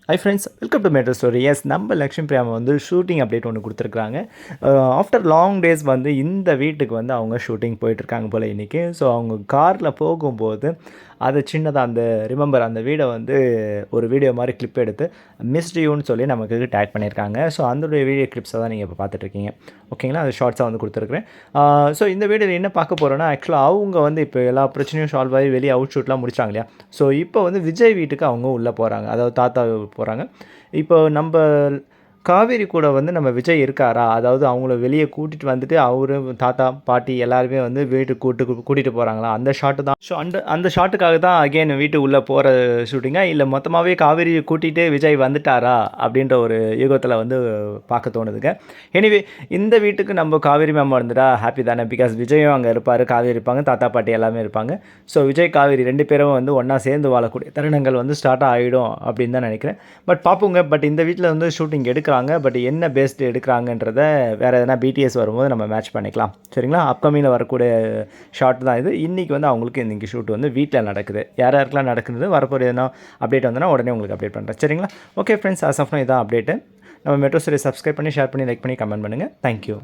High friends, welcome to matter story. Yes, நம்ம லக்ஷ்மி பிரியா வந்து shooting update ஒன்று கொடுத்துருக்குறாங்க. ஆஃப்டர் லாங் டேஸ் வந்து இந்த வீட்டுக்கு வந்து அவங்க ஷூட்டிங் போயிட்டுருக்காங்க போல் இன்றைக்கி. ஸோ அவங்க காரில் போகும்போது அதை சின்னதாக அந்த வீடை வந்து ஒரு வீடியோ மாதிரி கிளிப் எடுத்து மிஸ்ட் யூன்னு சொல்லி நமக்கு டேக் பண்ணியிருக்காங்க. ஸோ அந்த வீடியோ கிளிப்ஸை தான் நீங்கள் இப்போ பார்த்துட்ருக்கீங்க. ஓகேங்களா, அது ஷார்ட்ஸாக வந்து கொடுத்துருக்குறேன். ஸோ இந்த வீடியோவில் என்ன பார்க்க போகிறோன்னா, ஆக்சுவலாக அவங்க வந்து இப்போ எல்லா பிரச்சனையும் சால்வ் ஆகி வெளியே அவுட் ஷூட்லாம் முடிச்சாங்க இல்லையா. ஸோ இப்போ வந்து விஜய் வீட்டுக்கு அவங்க உள்ளே போகிறாங்க, அதாவது தாத்தா போகிறாங்க. இப்போ நம்ம காவேரி கூட வந்து நம்ம விஜய் இருக்காரா, அதாவது அவங்கள வெளியே கூட்டிகிட்டு வந்துட்டு அவரு தாத்தா பாட்டி எல்லாருமே வந்து வீட்டுக்கு கூட்டிகிட்டு போகிறாங்களா, அந்த ஷாட்டு தான். ஸோ அந்த ஷாட்டுக்காக தான் அகெயின் வீட்டு உள்ளே போகிற ஷூட்டிங்காக, இல்லை மொத்தமாகவே காவேரியை கூட்டிகிட்டு விஜய் வந்துட்டாரா அப்படின்ற ஒரு யுகத்தில் வந்து பார்க்க தோணுதுங்க. எனிவே, இந்த வீட்டுக்கு நம்ம காவேரி மேம் வந்துட்டா ஹாப்பி தானே. பிகாஸ் விஜயும் அங்கே இருப்பார், காவேரி இருப்பாங்க, தாத்தா பாட்டி எல்லாமே இருப்பாங்க. ஸோ விஜய் காவேரி 2 பேரும் வந்து ஒன்றா சேர்ந்து வாழக்கூடிய தருணங்கள் வந்து ஸ்டார்ட் ஆகிடும் அப்படின்னு தான் நினைக்கிறேன். பட் பார்ப்போங்க. பட் இந்த வீட்டில் வந்து ஷூட்டிங் எடுக்கிறாங்க. பட் என்ன பேஸ்டு எடுக்கிறாங்கன்றத வேறு எதனா பிடிஎஸ் வரும்போது நம்ம மேட்ச் பண்ணிக்கலாம். சரிங்களா, அப்கமிங்கில் வரக்கூடிய ஷார்ட் தான் இது. இன்றைக்கி வந்து அவங்களுக்கு இன்றைக்கி ஷூட் வந்து வீட்டில் நடக்குது. யாருக்கெல்லாம் நடக்குது, வரப்போகிற எதனா அப்டேட் வந்தனா உடனே உங்களுக்கு அப்டேட் பண்ணுறேன். சரிங்களா, okay friends, as of now இதான் அப்டேட்டு. நம்ம மெட்ரோ ஸ்டோரி சப்ஸ்கிரைப் பண்ணி, ஷேர் பண்ணி, லைக் பண்ணி, கமெண்ட் பண்ணுங்கள். தேங்க்யூ.